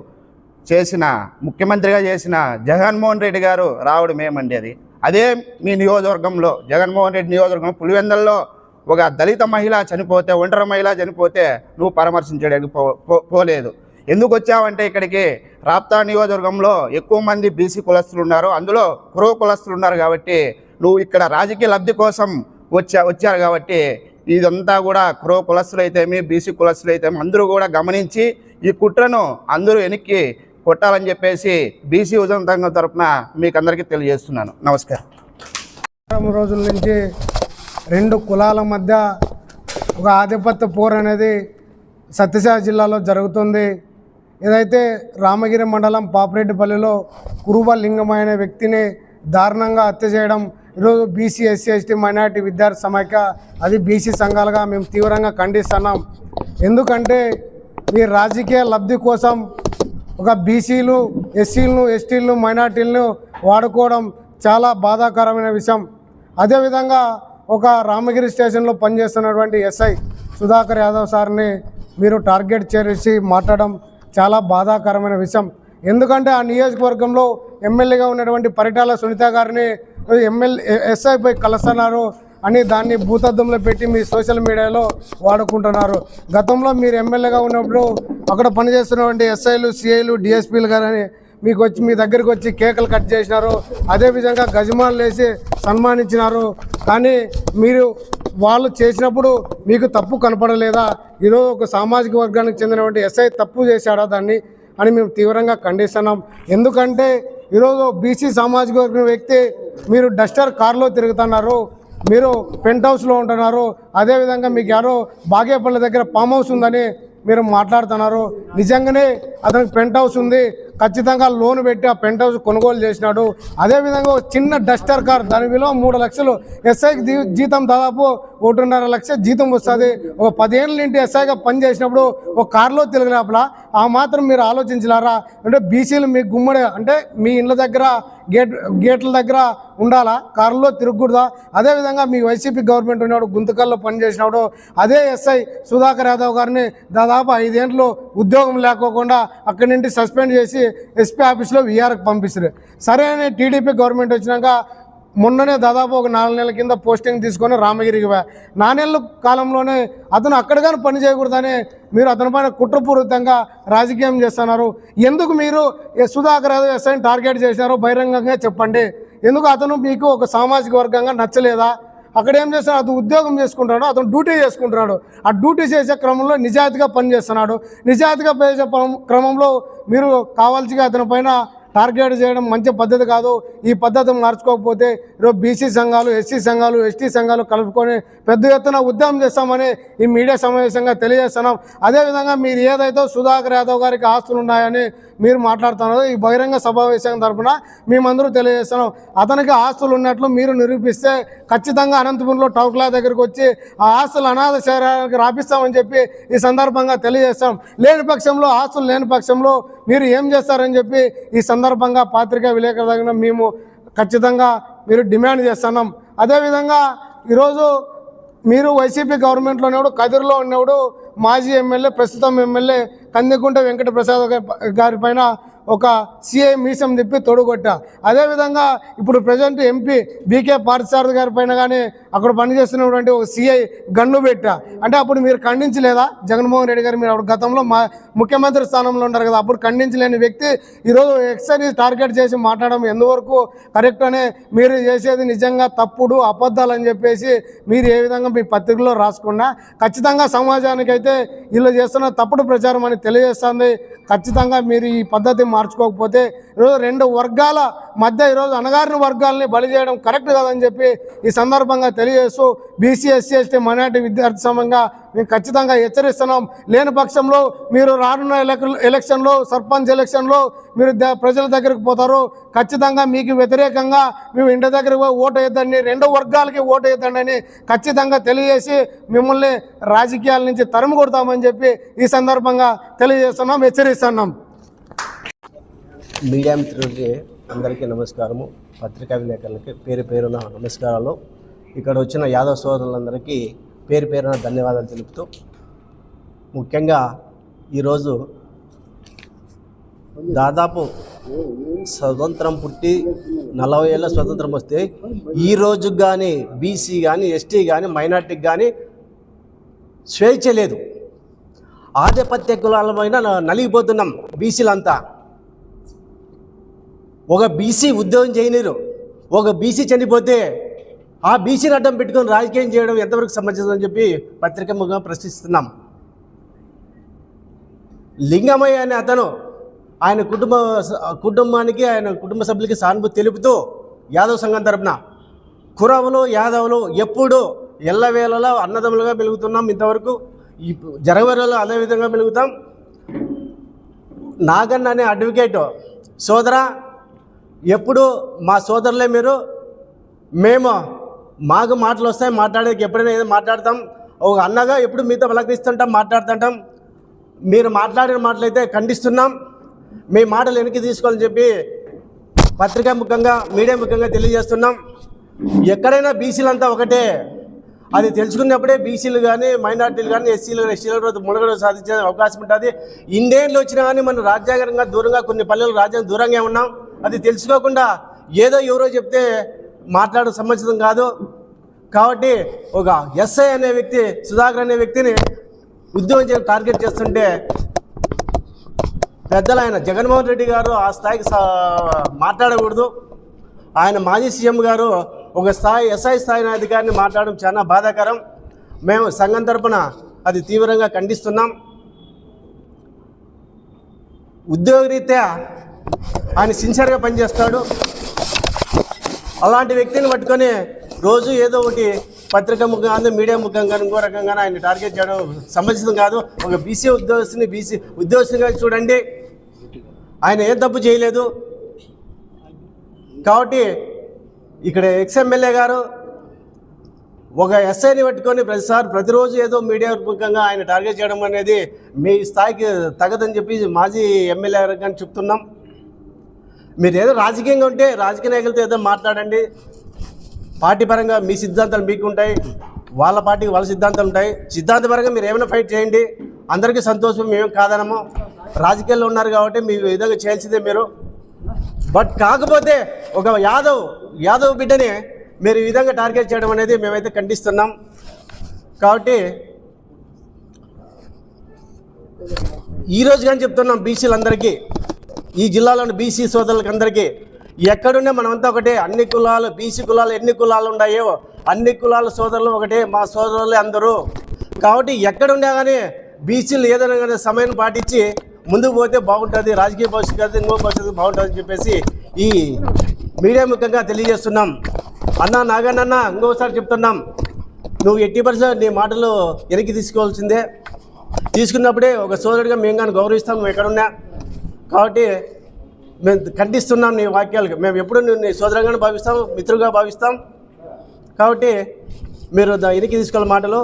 చేసిన ముఖ్యమంత్రిగా చేసిన జగన్మోహన్ రెడ్డి గారు రావడం ఏమండి? అదే మీ నియోజకవర్గంలో జగన్మోహన్ రెడ్డి నియోజకవర్గం పులివెందల్లో ఒక దళిత మహిళ చనిపోతే, ఒంటరి మహిళ చనిపోతే నువ్వు పరామర్శించడానికి పోలేదు. ఎందుకు వచ్చావంటే ఇక్కడికి రాప్తా నియోజకవర్గంలో ఎక్కువ మంది బీసీ కులస్తులు ఉన్నారు, అందులో కురవ కులస్తులు ఉన్నారు. కాబట్టి నువ్వు ఇక్కడ రాజకీయ లబ్ధి కోసం వచ్చారు. కాబట్టి ఇదంతా కూడా కురవ కులస్తులు అయితేమి, బీసీ కులస్తులు అయితేమి అందరూ కూడా గమనించి ఈ కుట్రను అందరూ వెనక్కి కొట్టాలని చెప్పేసి బీసీ యువజన సంఘం తరఫున మీకు అందరికీ తెలియజేస్తున్నాను. నమస్కారం. రోజుల నుంచి 2 కులాల మధ్య ఒక ఆధిపత్య పోరు అనేది సత్యసాయి జిల్లాలో జరుగుతుంది. ఏదైతే రామగిరి మండలం పాపిరెడ్డిపల్లిలో కురుబ లింగమయ్య అనే వ్యక్తిని దారుణంగా హత్య చేయడం ఈరోజు బీసీ ఎస్సీ ఎస్టీ మైనారిటీ విద్యార్థి సమైక్య అది బీసీ సంఘాలుగా మేము తీవ్రంగా ఖండిస్తున్నాం. ఎందుకంటే మీ రాజకీయ లబ్ధి కోసం ఒక బీసీలు, ఎస్సీలను, ఎస్టీలను, మైనార్టీలను వాడుకోవడం చాలా బాధాకరమైన విషయం. అదేవిధంగా ఒక రామగిరి స్టేషన్లో పనిచేస్తున్నటువంటి ఎస్ఐ సుధాకర్ యాదవ్ సార్ని మీరు టార్గెట్ చేసి మాట్లాడడం చాలా బాధాకరమైన విషయం. ఎందుకంటే ఆ నియోజకవర్గంలో ఎమ్మెల్యేగా ఉన్నటువంటి పరిటాల సునీత గారిని ఎస్ఐపై కలుస్తున్నారు అని దాన్ని భూతద్దంలో పెట్టి మీ సోషల్ మీడియాలో వాడుకుంటున్నారు. గతంలో మీరు ఎమ్మెల్యేగా ఉన్నప్పుడు అక్కడ పనిచేస్తున్నటువంటి ఎస్ఐలు, సిఐలు, డిఎస్పీలు గారని మీకు వచ్చి మీ దగ్గరికి వచ్చి కేకలు కట్ చేసినారు. అదేవిధంగా గజమాలు వేసి సన్మానించినారు. కానీ మీరు వాళ్ళు చేసినప్పుడు మీకు తప్పు కనపడలేదా? ఈరోజు ఒక సామాజిక వర్గానికి చెందినటువంటి ఎస్ఐ తప్పు చేశాడా దాన్ని అని మేము తీవ్రంగా ఖండిస్తున్నాం. ఎందుకంటే ఈరోజు బీసీ సామాజిక వర్గం వ్యక్తి మీరు డస్టర్ కారులో తిరుగుతున్నారు, మీరు పెంట్ హౌస్లో ఉంటున్నారు. అదేవిధంగా మీకు ఎవరో బాగేపల్లి దగ్గర ఫామ్ హౌస్ ఉందని మీరు మాట్లాడుతున్నారు. నిజంగానే అతనికి పెంట్ హౌస్ ఉంది, ఖచ్చితంగా లోన్ పెట్టి ఆ పెంట్ హౌస్ కొనుగోలు చేసినాడు. అదేవిధంగా ఒక చిన్న డస్టర్ కార్, దాని విలువ 3 లక్షలు. ఎస్ఐకి జీతం దాదాపు 1.5 లక్ష జీతం వస్తుంది. ఒక 10 ఏళ్ళ నుండి ఎస్ఐగా పనిచేసినప్పుడు ఒక కారులో తిరగలేపలా ఆ మాత్రం మీరు ఆలోచించలేరా? అంటే బీసీలు మీకు గుమ్మడి అంటే మీ ఇళ్ళ దగ్గర గేట్ల దగ్గర ఉండాలా, కారులో తిరగకూడదా? అదేవిధంగా మీ వైసీపీ గవర్నమెంట్ ఉన్నప్పుడు గుంతకల్లో పనిచేసినప్పుడు అదే ఎస్ఐ సుధాకర్ యాదవ్ గారిని దాదాపు 5 ఏళ్ళు ఉద్యోగం లేకోకుండా అక్కడి నుండి సస్పెండ్ చేసి ఎస్పీ ఆఫీస్లో విఆర్కి పంపిస్తారు. సరే అని టీడీపీ గవర్నమెంట్ వచ్చినాక మొన్ననే దాదాపు ఒక 4 నెలల కింద పోస్టింగ్ తీసుకొని రామగిరికి 4 నెలల కాలంలోనే అతను అక్కడ కానీ పని చేయకూడదని మీరు అతని పైన కుట్రపూరితంగా రాజకీయం చేస్తున్నారు. ఎందుకు మీరు సుధాకర్ యాదవ్ ఎస్ఐని టార్గెట్ చేసినారో బహిరంగంగా చెప్పండి. ఎందుకు అతను మీకు ఒక సామాజిక వర్గంగా నచ్చలేదా? అక్కడ ఏం చేస్తున్నాడు? అతను ఉద్యోగం చేసుకుంటున్నాడు, అతను డ్యూటీ చేసుకుంటున్నాడు. ఆ డ్యూటీ చేసే క్రమంలో నిజాయితీగా పనిచేస్తున్నాడు. నిజాయితీగా చేసే క్రమంలో మీరు కావాల్సిగా అతని పైన టార్గెట్ చేయడం మంచి పద్ధతి కాదు. ఈ పద్ధతిని మార్చుకోకపోతే ఈరోజు బీసీ సంఘాలు, ఎస్సీ సంఘాలు, ఎస్టీ సంఘాలు కలుపుకొని పెద్ద ఎత్తున ఉద్యమం చేస్తామని ఈ మీడియా సమావేశంగా తెలియజేస్తున్నాం. అదేవిధంగా మీరు ఏదైతే సుధాకర్ యాదవ్ గారికి ఆస్తులు ఉన్నాయని మీరు మాట్లాడుతున్నారో ఈ బహిరంగ సమావేశం తరఫున మేమందరూ తెలియజేస్తున్నాం. అతనికి ఆస్తులు ఉన్నట్లు మీరు నిరూపిస్తే ఖచ్చితంగా అనంతపురంలో టౌక్లా దగ్గరికి వచ్చి ఆ ఆస్తులు అనాథ శరీరానికి రాపిస్తామని చెప్పి ఈ సందర్భంగా తెలియజేస్తాం. లేని పక్షంలో, ఆస్తులు లేని పక్షంలో మీరు ఏం చేస్తారని చెప్పి ఈ సందర్భంగా పాత్రికా విలేకరుల దగ్గర మేము ఖచ్చితంగా మీరు డిమాండ్ చేస్తున్నాం. అదేవిధంగా ఈరోజు మీరు వైసీపీ గవర్నమెంట్లో ఉన్నప్పుడు, కదిరిలో ఉన్నప్పుడు మాజీ ఎమ్మెల్యే, ప్రస్తుతం ఎమ్మెల్యే కందికుంట వెంకట ప్రసాద్ గారి పైన ఒక సిఐ మీసం తిప్పి తొడుగొట్టా. అదేవిధంగా ఇప్పుడు ప్రజెంట్ ఎంపీ బీకే పార్థసారథి గారి పైన కానీ అక్కడ పనిచేస్తున్నటువంటి ఒక సిఐ గన్ను పెట్టా. అంటే అప్పుడు మీరు ఖండించలేదా? జగన్మోహన్ రెడ్డి గారు మీరు అప్పుడు గతంలో ముఖ్యమంత్రి స్థానంలో ఉన్నారు కదా, అప్పుడు ఖండించలేని వ్యక్తి ఈరోజు ఎక్సైజ్ టార్గెట్ చేసి మాట్లాడడం ఎంతవరకు కరెక్ట్ అనే మీరు చేసేది నిజంగా తప్పుడు అబద్ధాలు అని చెప్పేసి మీరు ఏ విధంగా మీ పత్రికలో రాసుకున్నా ఖచ్చితంగా సమాజానికైతే వీళ్ళు చేస్తున్న తప్పుడు ప్రచారం అని తెలియజేస్తుంది. ఖచ్చితంగా మీరు ఈ పద్ధతి మార్చుకోకపోతే ఈరోజు 2 వర్గాల మధ్య ఈరోజు అణగారిన వర్గాలని బలి చేయడం కరెక్ట్ కాదని చెప్పి ఈ సందర్భంగా తెలియజేస్తూ బీసీ, ఎస్సీ, ఎస్టీ, మైనార్టీ విద్యార్థి సంఘంగా మేము ఖచ్చితంగా హెచ్చరిస్తున్నాం. లేని పక్షంలో మీరు రానున్న ఎలక్షన్లో, సర్పంచ్ ఎలక్షన్లో మీరు ప్రజల దగ్గరికి పోతారు. ఖచ్చితంగా మీకు వ్యతిరేకంగా మేము ఇంటి దగ్గరికి ఓటు వేద్దండి, 2 వర్గాలకి ఓటు వేద్దండి అని ఖచ్చితంగా తెలియజేసి మిమ్మల్ని రాజకీయాల నుంచి తరిమి కొడతామని చెప్పి ఈ సందర్భంగా తెలియజేస్తున్నాం, హెచ్చరిస్తున్నాం. మీడియా మిత్రులకి అందరికీ నమస్కారము. పత్రికా విలేకరులకి పేరు పేరున నమస్కారాలు. ఇక్కడ వచ్చిన యాదవ్ సోదరులందరికీ పేరు పేరున ధన్యవాదాలు తెలుపుతూ, ముఖ్యంగా ఈరోజు దాదాపు స్వతంత్రం పుట్టి 40 ఏళ్ళ స్వతంత్రం వస్తే ఈ రోజుకి కానీ బీసీ కానీ, ఎస్టీ కానీ, మైనార్టీకి కానీ స్వేచ్ఛ లేదు. ఆధిపత్య కులాలమైన నలిగిపోతున్నాం బీసీలంతా. ఒక బీసీ ఉద్యోగం చేయనిరు, ఒక బీసీ చనిపోతే ఆ బీసీని అడ్డం పెట్టుకొని రాజకీయం చేయడం ఎంతవరకు సమంజసం అని చెప్పి పత్రికముగా ప్రశ్నిస్తున్నాం. లింగమయ్య అనే అతను ఆయన కుటుంబానికి, ఆయన కుటుంబ సభ్యులకి సానుభూతి తెలుపుతూ యాదవ్ సంఘం తరపున కురవులు, యాదవులు ఎప్పుడు ఎల్లవేళలా అన్నదమ్ములుగా మెలుగుతున్నాం. ఇంతవరకు ఈ జరగవరలో అదేవిధంగా మెలుగుతాం. నాగన్న అనే అడ్వకేట్ సోదరా, ఎప్పుడు మా సోదరులే మీరు, మేము మాకు మాటలు వస్తాయి, మాట్లాడేది ఎప్పుడైనా ఏదో మాట్లాడతాం. ఒక అన్నగా ఎప్పుడు మీతో పలకరిస్తుంటాం, మాట్లాడుతుంటాం. మీరు మాట్లాడిన మాటలైతే ఖండిస్తున్నాం. మీ మాటలు వెనక్కి తీసుకోవాలని చెప్పి పత్రికా ముఖంగా మీడియా ముఖంగా తెలియజేస్తున్నాం. ఎక్కడైనా బీసీలంతా ఒకటే, అది తెలుసుకున్నప్పుడే బీసీలు కానీ మైనార్టీలు కానీ ఎస్సీలు కానీ ఎస్టీల మునగడ సాధించే అవకాశం ఉంటుంది. ఇండియన్లు వచ్చినా కానీ మనం రాజ్యాంగంగా దూరంగా కొన్ని పల్లెలు రాజ్యాంగం దూరంగా ఉన్నాం. అది తెలుసుకోకుండా ఏదో ఎవరో చెప్తే మాట్లాడడం సమంజసం కాదు. కాబట్టి ఒక ఎస్ఐ అనే వ్యక్తి, సుధాకర్ అనే వ్యక్తిని ఉద్యోగం చేసి టార్గెట్ చేస్తుంటే పెద్దలు ఆయన జగన్మోహన్ రెడ్డి గారు ఆ స్థాయికి మాట్లాడకూడదు. ఆయన మాజీ సీఎం గారు ఒక స్థాయి ఎస్ఐ స్థాయి అధికారిని మాట్లాడడం చాలా బాధాకరం. మేము సంఘం తరపున అది తీవ్రంగా ఖండిస్తున్నాం. ఉద్యోగరీత్యా ఆయన సిన్సియర్గా పనిచేస్తాడు. అలాంటి వ్యక్తిని పట్టుకొని రోజు ఏదో ఒకటి పత్రికా ముఖంగా మీడియా ముఖంగా ఇంకో రకంగా ఆయన టార్గెట్ చేయడం సమంజసం కాదు. ఒక బీసీ ఉద్యోగస్తునిగా చూడండి, ఆయన ఏం తప్పు చేయలేదు. కాబట్టి ఇక్కడ ఎక్స్ఎమ్మెల్యే గారు ఒక ఎస్ఐని పట్టుకొని ప్రతిరోజు ఏదో మీడియా ముఖంగా ఆయన టార్గెట్ చేయడం అనేది మీ స్థాయికి తగదని చెప్పి మాజీ ఎమ్మెల్యే గారిని చెప్తున్నాం. మీరు ఏదో రాజకీయంగా ఉంటే రాజకీయ నాయకులతో ఏదో మాట్లాడండి. పార్టీ పరంగా మీ సిద్ధాంతాలు మీకు ఉంటాయి, వాళ్ళ పార్టీకి వాళ్ళ సిద్ధాంతాలు ఉంటాయి. సిద్ధాంతపరంగా మీరు ఏమైనా ఫైట్ చేయండి, అందరికీ సంతోషం, మేము కాదనము. రాజకీయాల్లో ఉన్నారు కాబట్టి మీ విధంగా చేయాల్సిందే మీరు. బట్ కాకపోతే ఒక యాదవ్ బిడ్డని మీరు ఈ విధంగా టార్గెట్ చేయడం అనేది మేమైతే ఖండిస్తున్నాం. కాబట్టి ఈరోజు కానీ చెప్తున్నాం బీసీలందరికీ, ఈ జిల్లాలోని బీసీ సోదరులకి అందరికీ, ఎక్కడున్నా మనమంతా ఒకటే. అన్ని కులాలు, బీసీ కులాలు ఎన్ని కులాలు ఉన్నాయో అన్ని కులాల సోదరులు ఒకటే, మా సోదరులే అందరూ. కాబట్టి ఎక్కడున్నా కానీ బీసీలు ఏదైనా కానీ సమయం పాటించి ముందుకు పోతే బాగుంటుంది, రాజకీయ భవిష్యత్తు ఇంకో భవిష్యత్తు బాగుంటుంది అని చెప్పేసి ఈ మీడియా ముఖంగా తెలియజేస్తున్నాం. అన్న నాగన్న ఇంకోసారి చెప్తున్నాం, నువ్వు 80% నీ మాటలు వెనక్కి తీసుకోవాల్సిందే. తీసుకున్నప్పుడే ఒక సోదరుడిగా మేము కానీ గౌరవిస్తాం, మేము ఎక్కడున్నా. కాబట్టి మేము ఖండిస్తున్నాం నీ వాక్యాలకు. మేము ఎప్పుడు నీ సోదరంగానే భావిస్తాం, మిత్రుగా భావిస్తాం. కాబట్టి మీరు వెనక్కి తీసుకోవాలి మాటలు.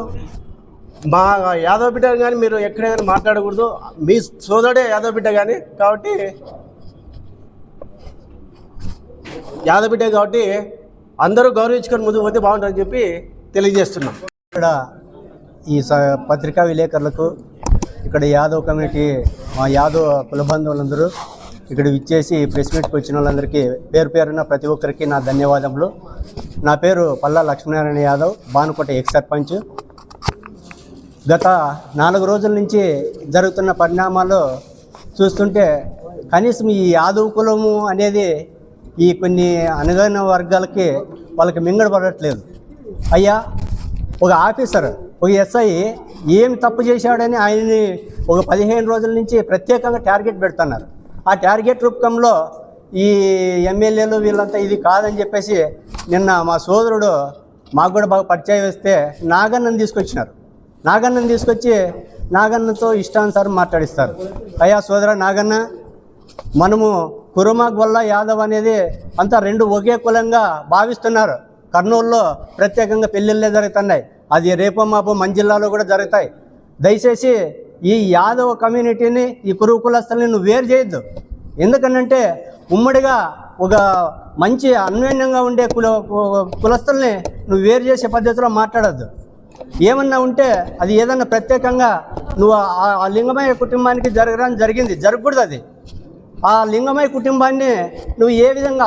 మా యాదవ్ బిడ్డ కానీ మీరు ఎక్కడే కానీ మాట్లాడకూడదు, మీ సోదరుడే యాదవ్ బిడ్డ కానీ. కాబట్టి యాదవ్ బిడ్డ కాబట్టి అందరూ గౌరవించుకొని ముందుకు పోతే బాగుంటుందని చెప్పి తెలియజేస్తున్నాం. ఇక్కడ ఈ పత్రికా విలేకరులకు, ఇక్కడ యాదవ్ కమ్యూనిటీ, మా యాదవ్ కుల బంధువులందరూ ఇక్కడ విచ్చేసి ప్రెస్ మీట్కి వచ్చిన వాళ్ళందరికీ పేరు పేరున ప్రతి ఒక్కరికి నా ధన్యవాదములు. నా పేరు పల్లా లక్ష్మీనారాయణ యాదవ్, బానుకోట ఎక్స్ సర్పంచ్. గత 4 రోజుల నుంచి జరుగుతున్న పరిణామాలు చూస్తుంటే కనీసం ఈ యాదవ్ కులము అనేది ఈ కొన్ని అనుగైన వర్గాలకి వాళ్ళకి మింగడబడట్లేదు. అయ్యా, ఒక ఆఫీసర్, ఒక ఎస్ఐ ఏం తప్పు చేశాడని ఆయన్ని ఒక 15 రోజుల నుంచి ప్రత్యేకంగా టార్గెట్ పెడుతున్నారు. ఆ టార్గెట్ రూపంలో ఈ ఎమ్మెల్యేలు వీళ్ళంతా ఇది కాదని చెప్పేసి నిన్న మా సోదరుడు మాకు కూడా బాగా పరిచయం వేస్తే నాగన్నను తీసుకొచ్చినారు. నాగన్నను తీసుకొచ్చి నాగన్నతో ఇష్టానుసారం మాట్లాడిస్తారు. అయ్యా సోదర నాగన్న, మనము కురుమాగ్ వల్ల యాదవ్ అనేది అంతా రెండు ఒకే కులంగా భావిస్తున్నారు. కర్నూలులో ప్రత్యేకంగా పెళ్ళిళ్ళే జరుగుతున్నాయి, అది రేపో మాపో మన జిల్లాలో కూడా జరుగుతాయి. దయచేసి ఈ యాదవ కమ్యూనిటీని, ఈ కురువు కులస్తుల్ని నువ్వు వేరు చేయొద్దు. ఎందుకనంటే ఉమ్మడిగా ఒక మంచి అన్యోన్యంగా ఉండే కులస్తుల్ని నువ్వు వేరు చేసే పద్ధతిలో మాట్లాడద్దు. ఏమన్నా ఉంటే అది ఏదన్నా ప్రత్యేకంగా నువ్వు ఆ లింగమయ్య కుటుంబానికి జరిగింది, జరగకూడదు. అది ఆ లింగమయ్య కుటుంబాన్ని నువ్వు ఏ విధంగా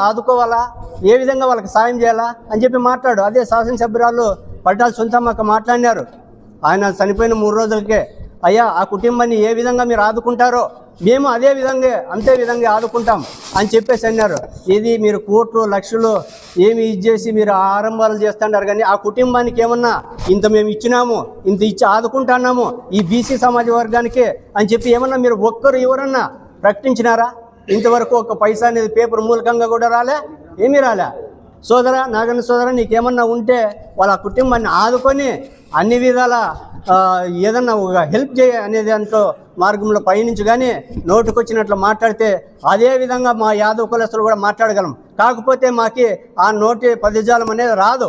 ఆదుకోవాలా, ఏ విధంగా వాళ్ళకి సాయం చేయాలా అని చెప్పి మాట్లాడు. అదే శాసనసభ్యురాలు పట్టాల సొంతమ్మక్క మాట్లాడినారు. ఆయన చనిపోయిన 3 రోజులకే, అయ్యా ఆ కుటుంబాన్ని ఏ విధంగా మీరు ఆదుకుంటారో మేము అంతే విధంగా ఆదుకుంటాం అని చెప్పేసి అన్నారు. ఇది మీరు కోట్లు లక్షలు ఏమి ఇచ్చేసి మీరు ఆరంభాలు చేస్తున్నారు, కానీ ఆ కుటుంబానికి ఏమన్నా ఇంత మేము ఇచ్చినాము, ఇంత ఇచ్చి ఆదుకుంటున్నాము ఈ బీసీ సమాజ వర్గానికి అని చెప్పి ఏమన్నా మీరు ఒక్కరు ఎవరన్నా ప్రకటించినారా? ఇంతవరకు ఒక పైసా అనేది పేపర్ మూలకంగా కూడా రాలే, ఏమీ రాలే. సోదర నాగన్న సోదర, నీకేమన్నా ఉంటే వాళ్ళ కుటుంబాన్ని ఆదుకొని అన్ని విధాల ఏదన్నా ఒక హెల్ప్ చేయ అనేది దాంట్లో మార్గంలో పయనించి, కానీ నోటుకొచ్చినట్లు మాట్లాడితే అదే విధంగా మా యాదవ్ కులస్తులు కూడా మాట్లాడగలం. కాకపోతే మాకి ఆ నోటి పదజాలం అనేది రాదు.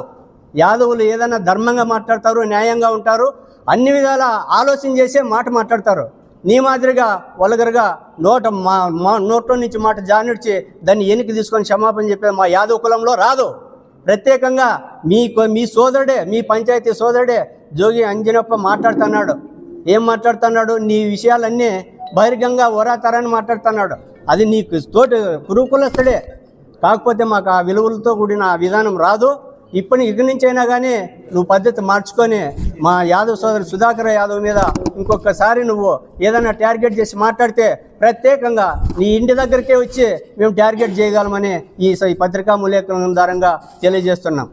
యాదవులు ఏదైనా ధర్మంగా మాట్లాడతారు, న్యాయంగా ఉంటారు, అన్ని విధాల ఆలోచన చేసే మాట మాట్లాడతారు. నీ మాదిరిగా వల్గర్గా నోట్లో నుంచి మాట జానిడ్చి దాన్ని ఎనికి తీసుకొని క్షమాపణ చెప్పేది మా యాదవ్ కులంలో రాదు. ప్రత్యేకంగా మీ సోదరుడే, మీ పంచాయతీ సోదరుడే జోగి అంజనప్ప మాట్లాడుతున్నాడు. ఏం మాట్లాడుతున్నాడు? నీ విషయాలన్నీ బహిర్గంగా ఓరాతారని మాట్లాడుతున్నాడు. అది నీకు తోటి కురుకులస్తుడే, కాకపోతే మాకు ఆ విలువలతో కూడిన ఆ విధానం రాదు. ఇక్కడి నుంచి అయినా కానీ నువ్వు పద్ధతి మార్చుకొని మా యాదవ్ సోదరు సుధాకర్ యాదవ్ మీద ఇంకొకసారి నువ్వు ఏదైనా టార్గెట్ చేసి మాట్లాడితే ప్రత్యేకంగా నీ ఇంటి దగ్గరికే వచ్చి మేము టార్గెట్ చేయగలమని ఈ పత్రికా విలేకరుల ద్వారంగా తెలియజేస్తున్నాం.